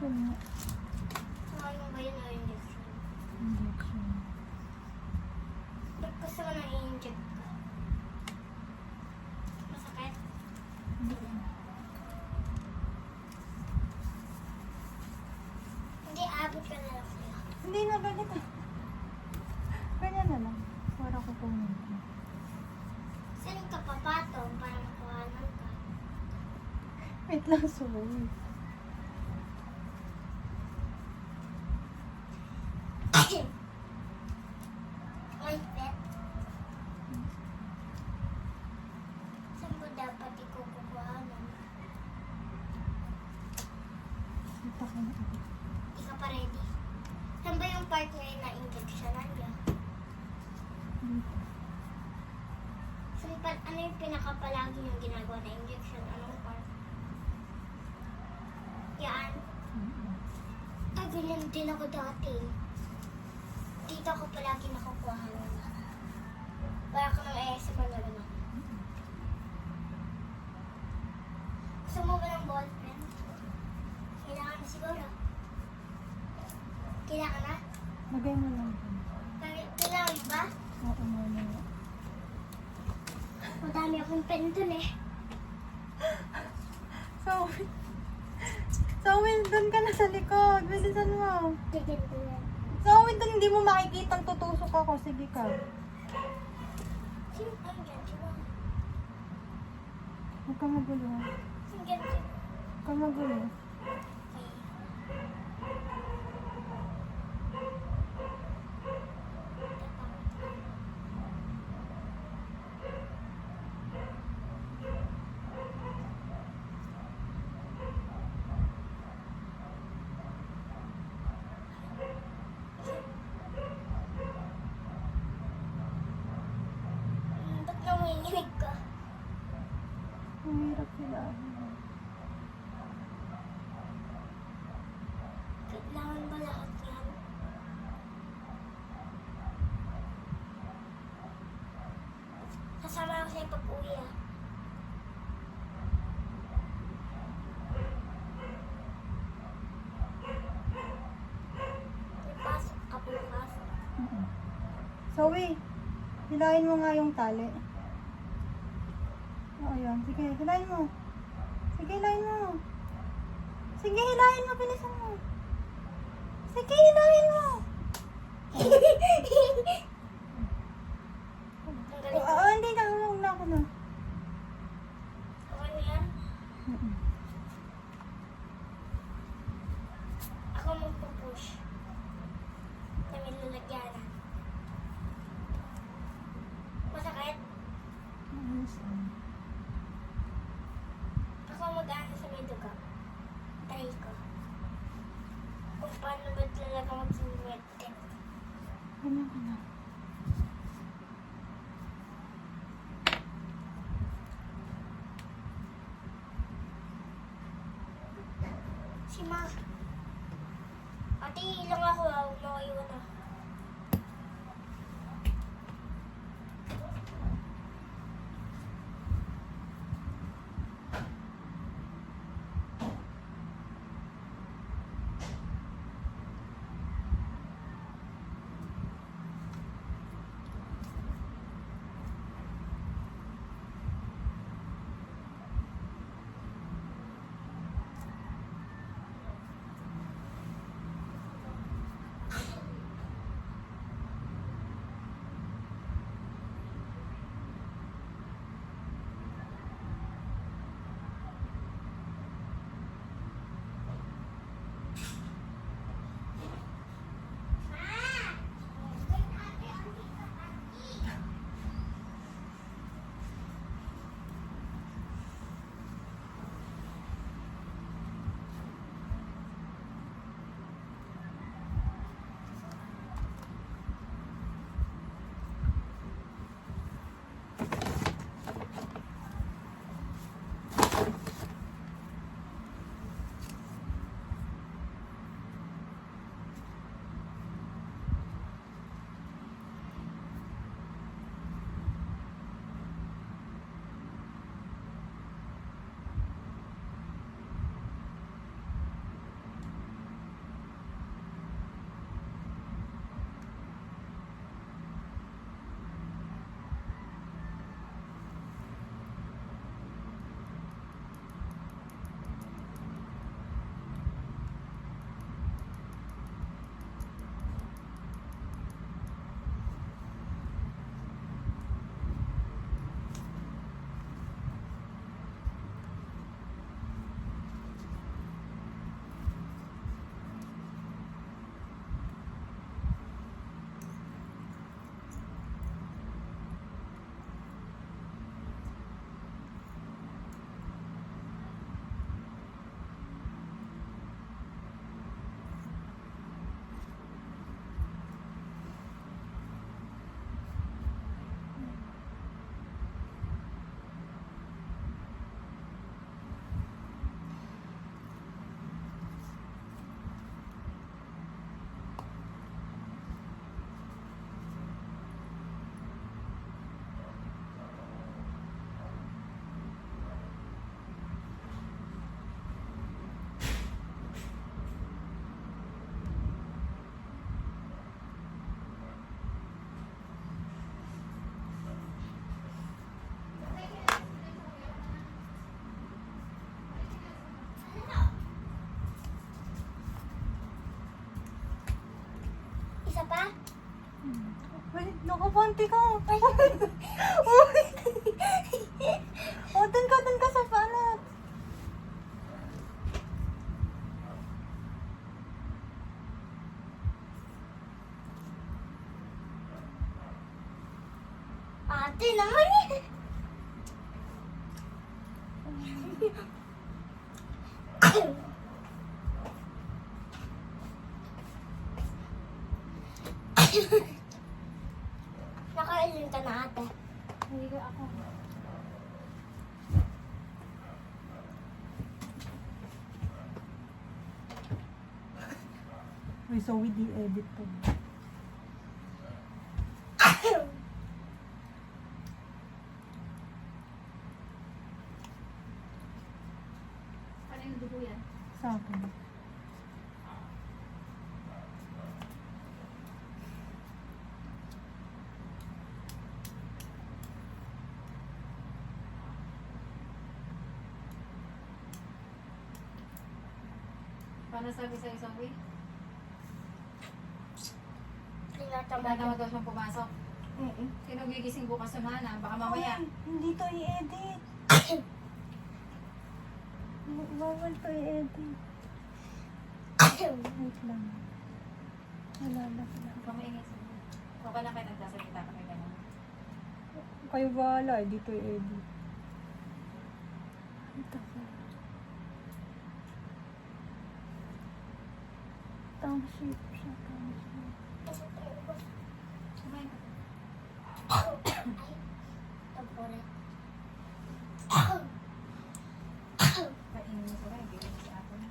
Injection nga. Ano ba yun o injection? Injection. Ba't gusto mo nang i-inject ka? Masakit? Hindi, abot ka na lang sa'yo. Hindi na, ganito. Ganyan na lang. Para ko kunin ko. Saan ka papatong para makuhanan ka? Wait lang, sorry. Oy, pet. Saan ko dapat ikukuhanan? Kita ko na ako. Di ka pa ready? Saan ba yung part ngayon na injection nandiyan? Dito. Saan pa, ano yung pinakapalagi yung ginagawa na injection? Anong part? Yan. Ah, ganyan din ako dati. Dito ako palagi nakukuha nun. Wala ka nang ayos sa panalan ako. Gusto mo ba ng ballpen? Kailangan na siguro. Kailangan na? Lagay mo lang. Kailangan ba? Oo, muna. Madami akong pen dun eh. Zoe, doon ka na sa likod. Bilisan mo. Tigil ko yan. Zoe, doon hindi mo makikita ang tutusok ako. Sige ka. Sino ang ganito? Huwag ka magulo. Sino ganito? Huwag ka magulo. Ba't nanginginig ka? Mahirap sila. Kailangan ba lahat yan? Kasama ako sa'yo pag-uwi ah. Ipasok ka bukas. Zoe, hilahin mo nga yung tali. Oo, yan. Sige, hilahin mo. Sige, hilahin mo. Sige, hilahin mo. Bilisan mo. Sige, hilahin mo. Ang galing. Oo, hindi na. Huwag na ako na. Okay na yan? Ako magpupush. Na may lalagyanan. Masakit? Ayos lang. Ako mag-aano sa may duga. Try ko. Kung paano ba talaga mag-swerte. Ganyan ka na. Si Ma. Ate, ilang ako ah. Huwag mo ko iwan ah. Nakapanti ka. Ay. O, dun ka sa panat. Ate naman eh. Nakailan ka na ate? Hindi ka ako. Uy, so we di-edit to. Ano yung dugo yan? Sa akin. Paano sabi sa'yo, Zoe? Tinatamad. Tinatamad daw siyang pumasok. Sino gigising bukas sa mana? Baka mamaya. Ay, hindi to i-edit. Bawal to i-edit. Wait lang. Nalala ko lang. Huwag ka maingay sa mga. Huwag ka na kayo nagsasalita kami ganun. Kayo bahala, hindi to i-edit. Ito ko. Township siya, township. Kumain ka. Tapore. Kainin mo sa mga. Bigyan mo sa akin.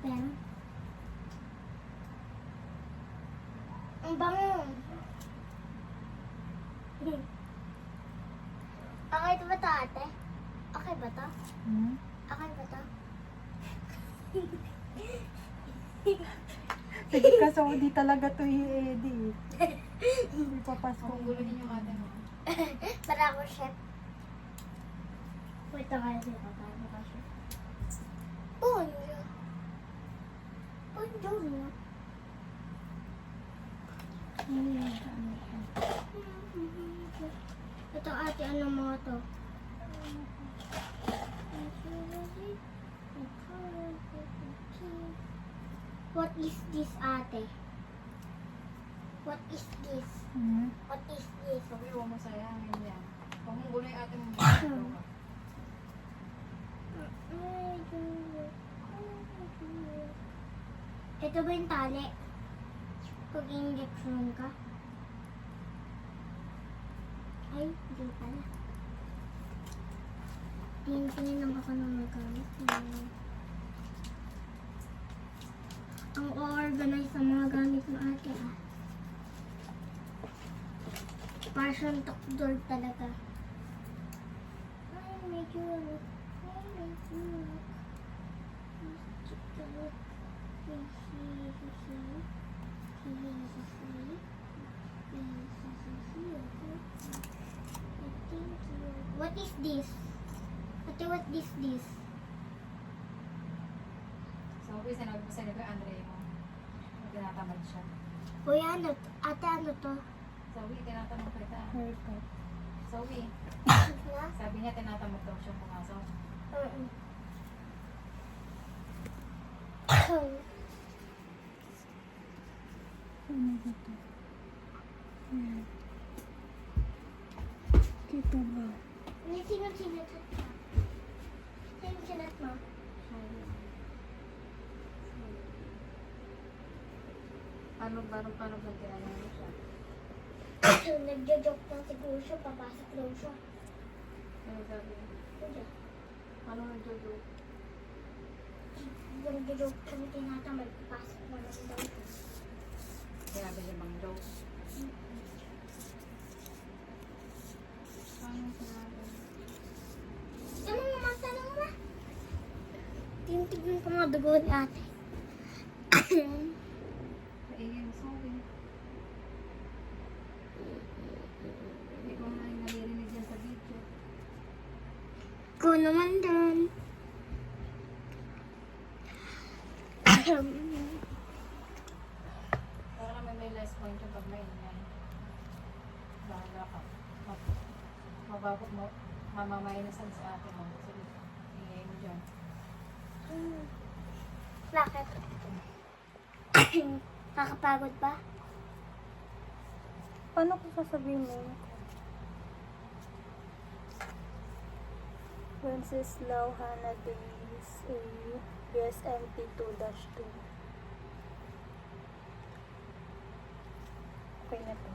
Pero, ang bango. Okay ba ito ate? Okay ba ito? Hmm? Okay ba ito? Sige ka, so hindi talaga to i-edit. Ipapasko Kung guluhin yung ate mo. Para ako chef. Wait lang kayo sila. Para ako chef. Oh, yun. Oh, yun. Ito ate, ano mga to? What is this ate? What is this? Hmm? What is this? Sabi, huwag mo sayangin yan. Huwag mong gulo yung ate mo. Ito ba yung tali? Pag injection ka? Ay, hindi pala. Tingin lang ako ng magamit. Ang organize ng mga gamit ng ate ah. Parang tukdol talaga. Ay, medyo What is this? Ate, what is this? Sabi, sinabi ko sa'yo kay Andre mo. Tinatamad siya. Uy, ano? Ate, ano to? Sabi, tinatamad kita. Haircut. Sabi, Na? sabi niya tinatamad daw siya pumasok. Oo. Ano ba to? Hmm. Kita ba? Sino-sinat mo? Sino-sinat mo? Paano nagkilala mo siya? Nagjo-joke lang siguro siya, papasok daw siya. Ano sabi niya? Hindi. Paano nagjo-joke? Nagjo-joke kami tinatamad, papasok mo lang daw siya. Sinabi niya bang joke? Paano sinabi? Tanong mo, tanong mo. Tinitignan ko mga dugo ni ate. Kaingin mo sabi. Hindi ko nga yung naririnig yan sa video. Ikaw naman dun. Para naman may less point yung pag maingay. Bahala ka. Mababot mo, mamamainasan sa ate mo. Sige, ingay mo dyan. Bakit? Nakakapagod ba? Paano ko sasabihin mo? Wenceslao Hannah Days A. BSMT 2-2. Okay na to.